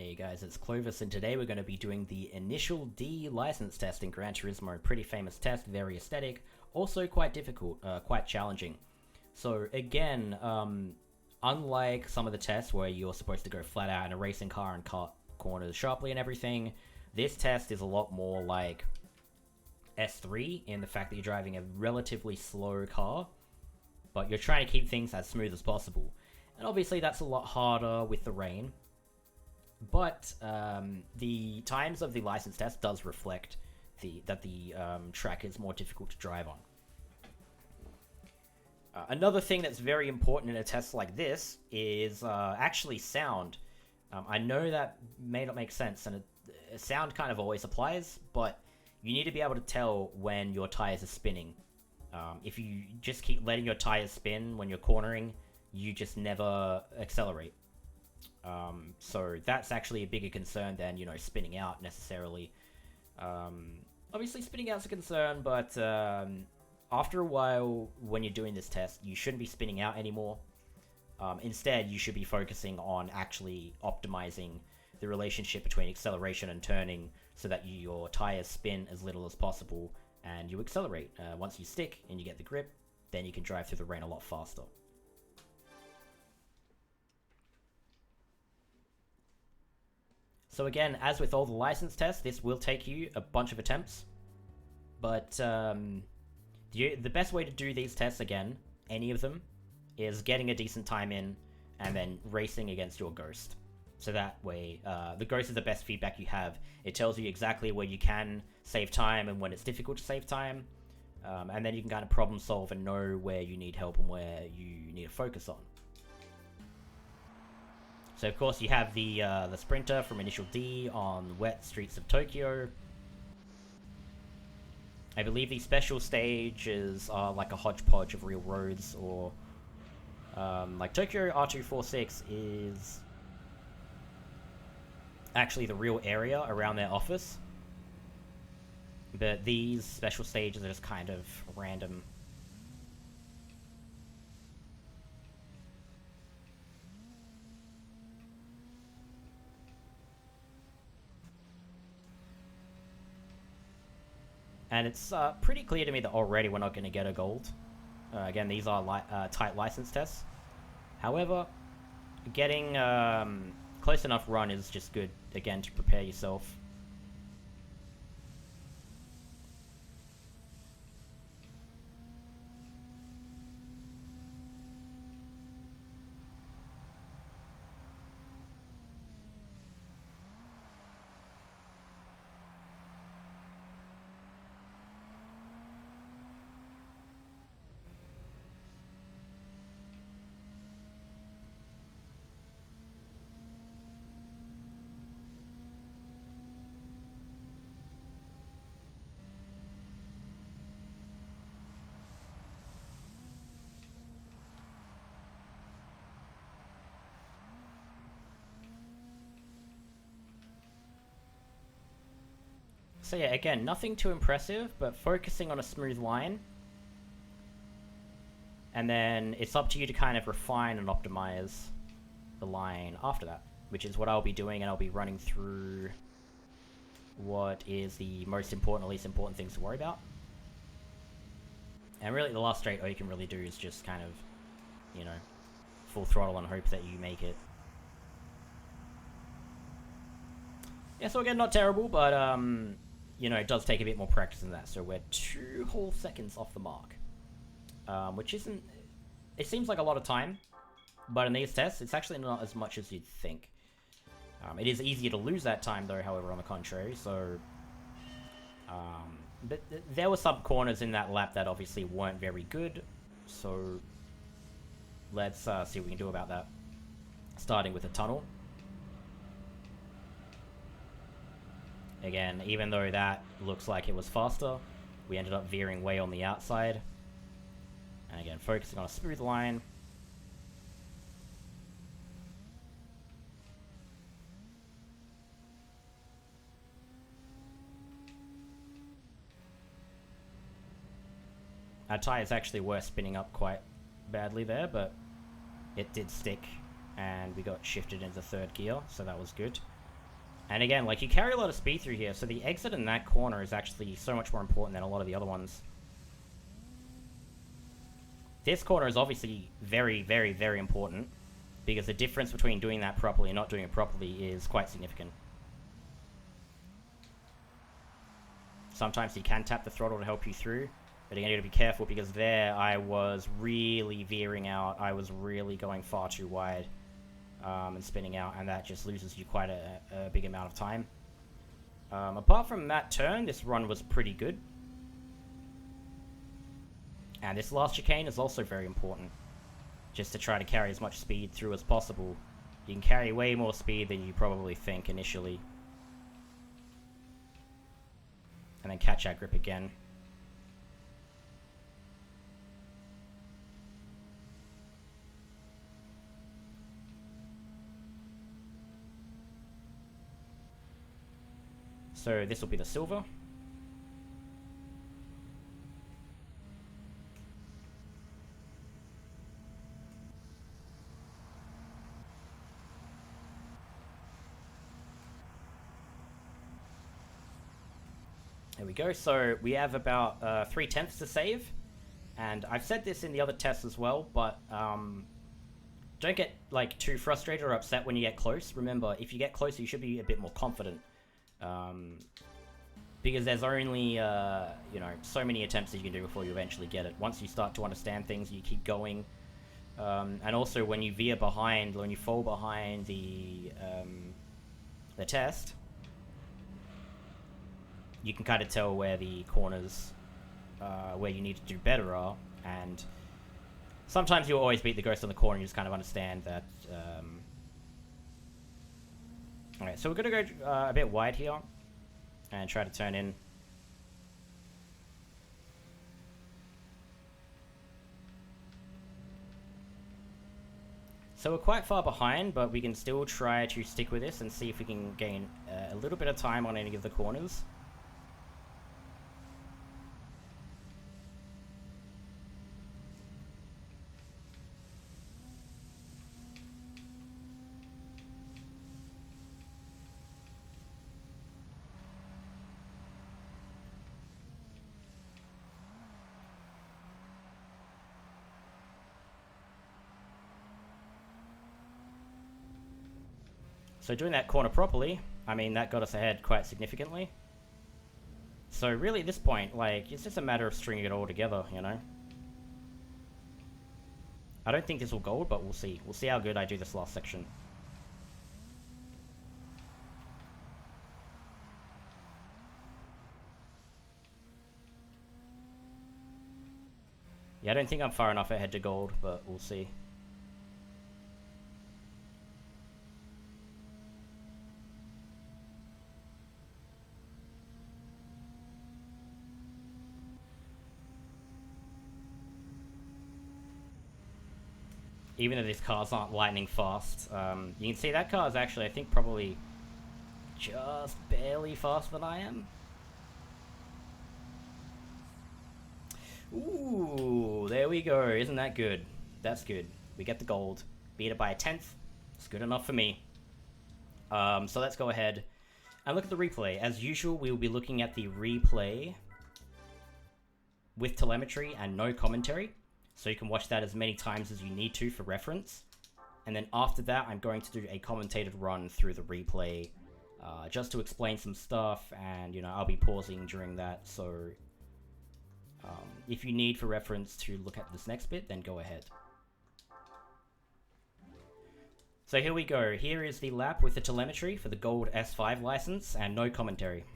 Hey guys, it's Clovis, and today we're going to be doing the initial D license test in Gran Turismo. Pretty famous test, very aesthetic, also quite difficult, quite challenging. So again, unlike some of the tests where you're supposed to go flat out in a racing car and cut corners sharply and everything, this test is a lot more like S3 in the fact that you're driving a relatively slow car, but you're trying to keep things as smooth as possible. And obviously that's a lot harder with the rain. But the times of the license test does reflect that the track is more difficult to drive on. Another thing that's very important in a test like this is actually sound. I know that may not make sense, and sound kind of always applies, but you need to be able to tell when your tires are spinning. If you just keep letting your tires spin when you're cornering, you just never accelerate. So that's actually a bigger concern than, spinning out necessarily. Obviously spinning out's a concern, but after a while, when you're doing this test, you shouldn't be spinning out anymore. Instead, you should be focusing on actually optimizing the relationship between acceleration and turning so that your tires spin as little as possible and you accelerate. Once you stick and you get the grip, then you can drive through the rain a lot faster. So again, as with all the license tests, this will take you a bunch of attempts. But the best way to do these tests, again, any of them, is getting a decent time in and then racing against your ghost. So that way, the ghost is the best feedback you have. It tells you exactly where you can save time and when it's difficult to save time. And then you can kind of problem solve and know where you need help and where you need to focus on. So of course you have the Sprinter from Initial D on wet streets of Tokyo. I believe the special stages are like a hodgepodge of real roads, or like Tokyo R246 is actually the real area around their office. But these special stages are just kind of random. And it's pretty clear to me that already we're not going to get a gold. Again, these are tight license tests. However, getting close enough run is just good, again, to prepare yourself. So yeah, again, nothing too impressive, but focusing on a smooth line. And then it's up to you to kind of refine and optimize the line after that, which is what I'll be doing, and I'll be running through what is the most important, least important things to worry about. And really the last straight all you can really do is just kind of, full throttle and hope that you make it. Yeah, so again, not terrible, but it does take a bit more practice than that. So we're 2 whole seconds off the mark, which isn't... It seems like a lot of time, but in these tests, it's actually not as much as you'd think. It is easier to lose that time, though, however, on the contrary, so... but there were some corners in that lap that obviously weren't very good, so... Let's see what we can do about that. Starting with a tunnel. Again, even though that looks like it was faster, we ended up veering way on the outside. And again, focusing on a smooth line. Our tires actually were spinning up quite badly there, but it did stick and we got shifted into third gear, so that was good. And again, like, you carry a lot of speed through here, so the exit in that corner is actually so much more important than a lot of the other ones. This corner is obviously very, very, very important, because the difference between doing that properly and not doing it properly is quite significant. Sometimes you can tap the throttle to help you through, but again, you gotta be careful, because there I was really veering out. I was really going far too wide and spinning out, and that just loses you quite a big amount of time. Apart from that turn, this run was pretty good. And this last chicane is also very important, just to try to carry as much speed through as possible. You can carry way more speed than you probably think initially. And then catch that grip again. So this will be the silver. There we go. So we have about 3/10 to save. And I've said this in the other tests as well, but don't get like too frustrated or upset when you get close. Remember, if you get close, you should be a bit more confident. Because there's only, you know, so many attempts that you can do before you eventually get it. Once you start to understand things, you keep going. And also, when you veer behind, when you fall behind the test, you can kind of tell where the corners, where you need to do better are. And sometimes you'll always beat the ghost on the corner, and you just kind of understand that. Alright, so we're going to go a bit wide here and try to turn in. So we're quite far behind, but we can still try to stick with this and see if we can gain a little bit of time on any of the corners. So doing that corner properly, I mean, that got us ahead quite significantly. So really at this point, like, it's just a matter of stringing it all together, you know? I don't think this will gold, but we'll see. We'll see how good I do this last section. Yeah, I don't think I'm far enough ahead to gold, but we'll see. Even though these cars aren't lightning fast, you can see that car is actually, I think, probably just barely faster than I am. Ooh, there we go. Isn't that good? That's good. We get the gold. Beat it by a 1/10. It's good enough for me. So let's go ahead and look at the replay. As usual, we will be looking at the replay with telemetry and no commentary. So you can watch that as many times as you need to for reference. And then after that, I'm going to do a commentated run through the replay just to explain some stuff. And, you know, I'll be pausing during that. So if you need for reference to look at this next bit, then go ahead. So here we go. Here is the lap with the telemetry for the gold S5 license and no commentary.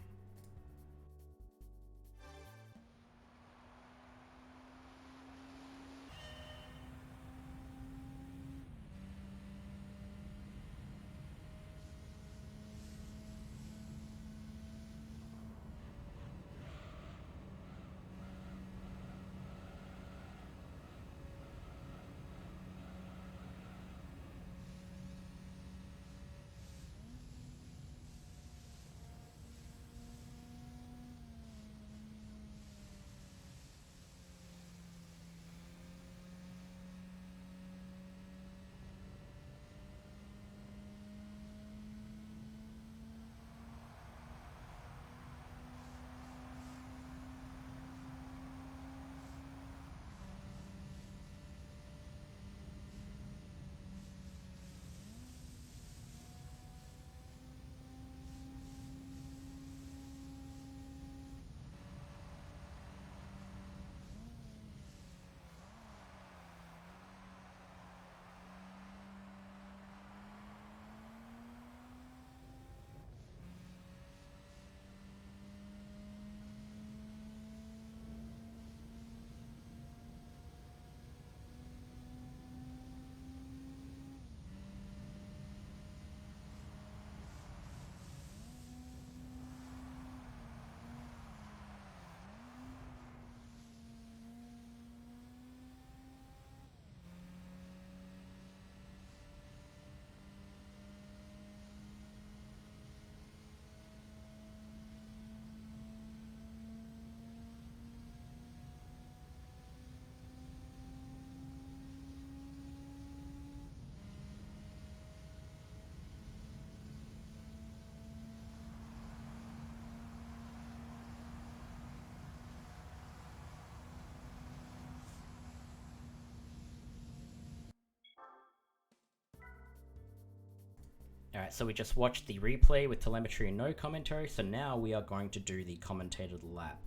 Alright, so we just watched the replay with telemetry and no commentary, so now we are going to do the commentated lap.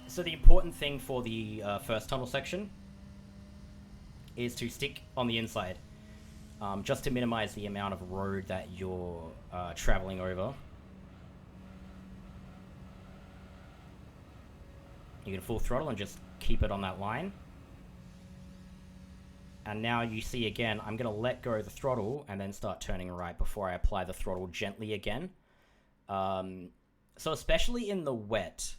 So the important thing for the first tunnel section is to stick on the inside, just to minimize the amount of road that you're traveling over. You can full throttle and just keep it on that line. And now you see again, I'm going to let go of the throttle and then start turning right before I apply the throttle gently again. So especially in the wet,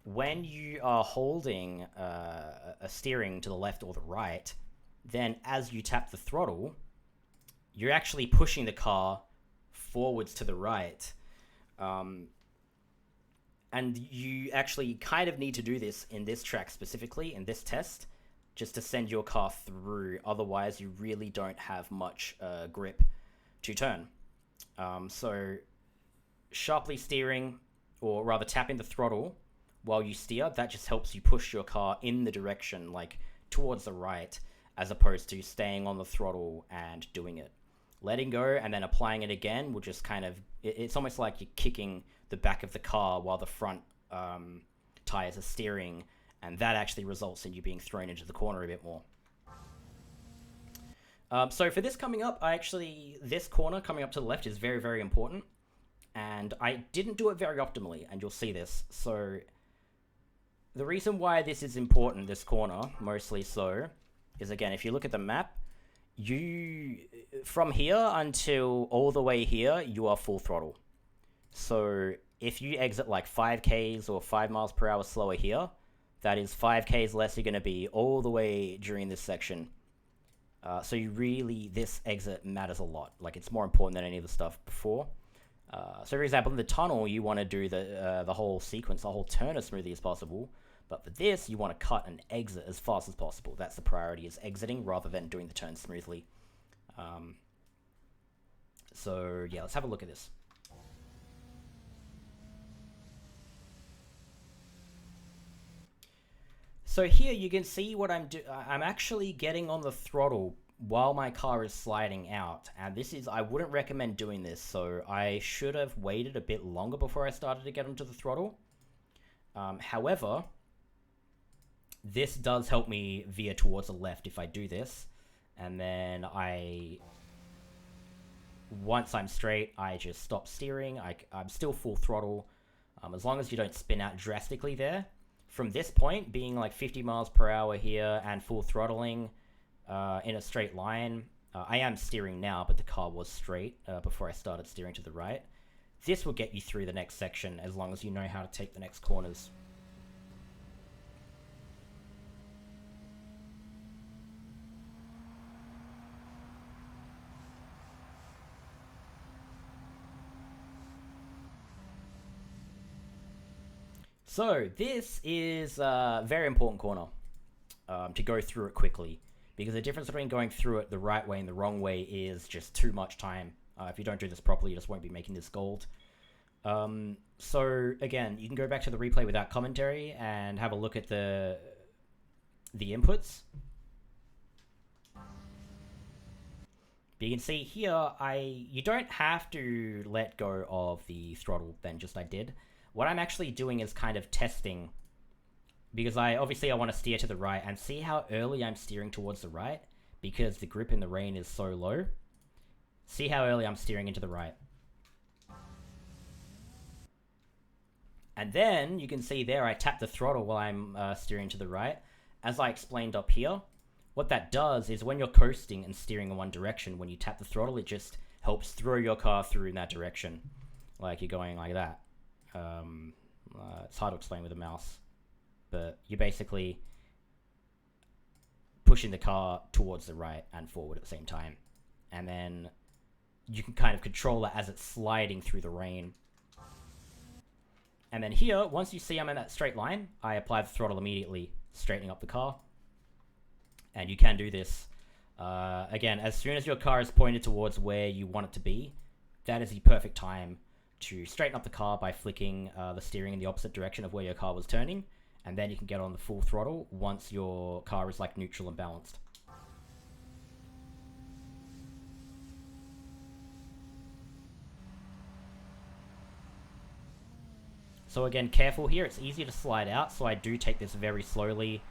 when you are holding a steering to the left or the right, then as you tap the throttle, you're actually pushing the car forwards to the right. And you actually kind of need to do this in this track specifically, in this test, just to send your car through. Otherwise, you really don't have much grip to turn. So sharply steering, or rather tapping the throttle while you steer, that just helps you push your car in the direction, like towards the right, as opposed to staying on the throttle and doing it. Letting go and then applying it again will just kind of, it's almost like you're kicking the back of the car while the front tires are steering, and that actually results in you being thrown into the corner a bit more. So for this coming up, this corner coming up to the left is very, very important, and I didn't do it very optimally, and you'll see this. So the reason why this is important, this corner, mostly so, is again, if you look at the map, from here until all the way here, you are full throttle. So if you exit like 5Ks or 5 miles per hour slower here, that is 5Ks less you're going to be all the way during this section. So this exit matters a lot. Like, it's more important than any of the stuff before. So for example, in the tunnel, you want to do the whole sequence, the whole turn as smoothly as possible. But for this, you want to cut and exit as fast as possible. That's the priority, is exiting rather than doing the turn smoothly. So yeah, let's have a look at this. So here you can see what I'm doing. I'm actually getting on the throttle while my car is sliding out. And I wouldn't recommend doing this. So I should have waited a bit longer before I started to get onto the throttle. However, this does help me veer towards the left if I do this. And then once I'm straight, I just stop steering. I'm still full throttle. As long as you don't spin out drastically there. From this point, being like 50 miles per hour here and full throttling in a straight line, I am steering now, but the car was straight before I started steering to the right. This will get you through the next section as long as you know how to take the next corners. So this is a very important corner to go through it quickly, because the difference between going through it the right way and the wrong way is just too much time. If you don't do this properly, you just won't be making this gold. So again, you can go back to the replay without commentary and have a look at the inputs. But you can see here, you don't have to let go of the throttle then, just I did. What I'm actually doing is kind of testing, because I want to steer to the right, and see how early I'm steering towards the right, because the grip in the rain is so low. See how early I'm steering into the right. And then you can see there I tap the throttle while I'm steering to the right. As I explained up here, what that does is when you're coasting and steering in one direction, when you tap the throttle, it just helps throw your car through in that direction. Like you're going like that. It's hard to explain with a mouse, but you're basically pushing the car towards the right and forward at the same time. And then you can kind of control it as it's sliding through the rain. And then here, once you see I'm in that straight line, I apply the throttle immediately, straightening up the car. And you can do this. Again, as soon as your car is pointed towards where you want it to be, that is the perfect time to straighten up the car by flicking the steering in the opposite direction of where your car was turning, And then you can get on the full throttle once your car is like neutral and balanced. So again, careful here. It's easy to slide out, so I do take this very slowly.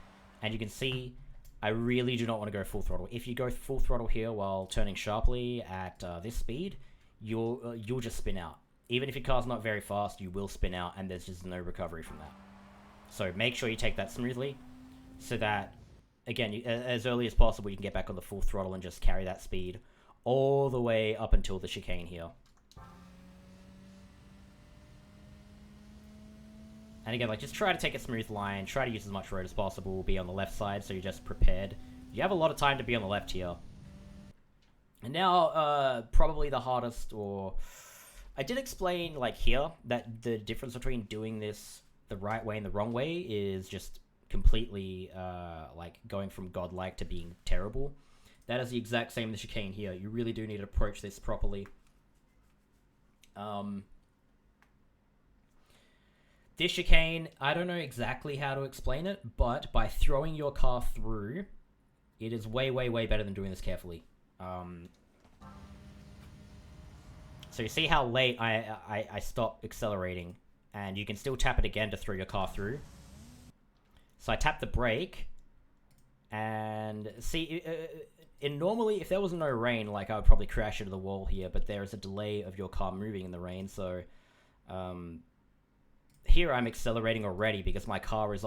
And you can see, I really do not want to go full throttle. If you go full throttle here while turning sharply at this speed, you'll just spin out. Even if your car's not very fast, you will spin out, and there's just no recovery from that. So make sure you take that smoothly, so that, again, as early as possible, you can get back on the full throttle and just carry that speed all the way up until the chicane here. And again, like, just try to take a smooth line, try to use as much road as possible, be on the left side so you're just prepared. You have a lot of time to be on the left here. And now, probably the hardest, or... I did explain, like, here, that the difference between doing this the right way and the wrong way is just completely, like, going from godlike to being terrible. That is the exact same in the chicane here. You really do need to approach this properly. This chicane, I don't know exactly how to explain it, but by throwing your car through, it is way, way, way better than doing this carefully. So you see how late I stop accelerating, and you can still tap it again to throw your car through. So I tap the brake, and see, normally if there was no rain, like, I would probably crash into the wall here, but there is a delay of your car moving in the rain, so here I'm accelerating already because my car is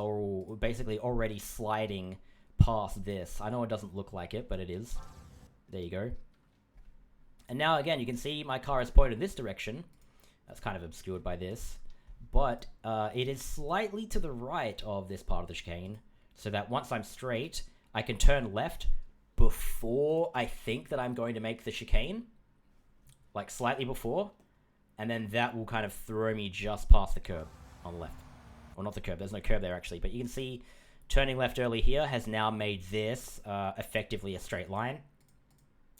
basically already sliding past this. I know it doesn't look like it, but it is. There you go. And now again, you can see my car is pointed in this direction. That's kind of obscured by this. But it is slightly to the right of this part of the chicane, so that once I'm straight, I can turn left before I think that I'm going to make the chicane. Like, slightly before. And then that will kind of throw me just past the curb on the left. Well, not the curb. There's no curb there, actually. But you can see turning left early here has now made this effectively a straight line.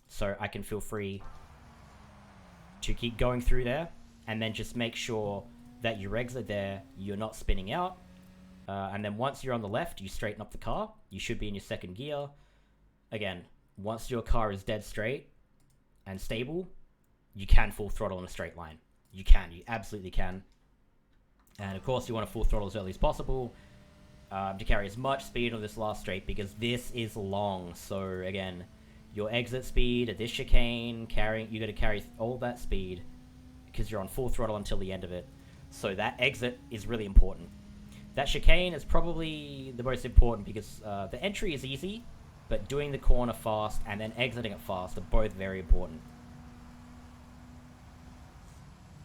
So I can feel free to keep going through there. And then just make sure that your exit there, you're not spinning out. And then once you're on the left, you straighten up the car. You should be in your second gear. Again, once your car is dead straight and stable, you can full throttle in a straight line. You absolutely can. And of course, you want to full throttle as early as possible to carry as much speed on this last straight, because this is long. So again, your exit speed at this chicane, you got to carry all that speed because you're on full throttle until the end of it. So that exit is really important. That chicane is probably the most important because the entry is easy, but doing the corner fast and then exiting it fast are both very important.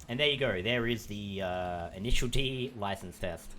And there you go. There is the Initial D license test.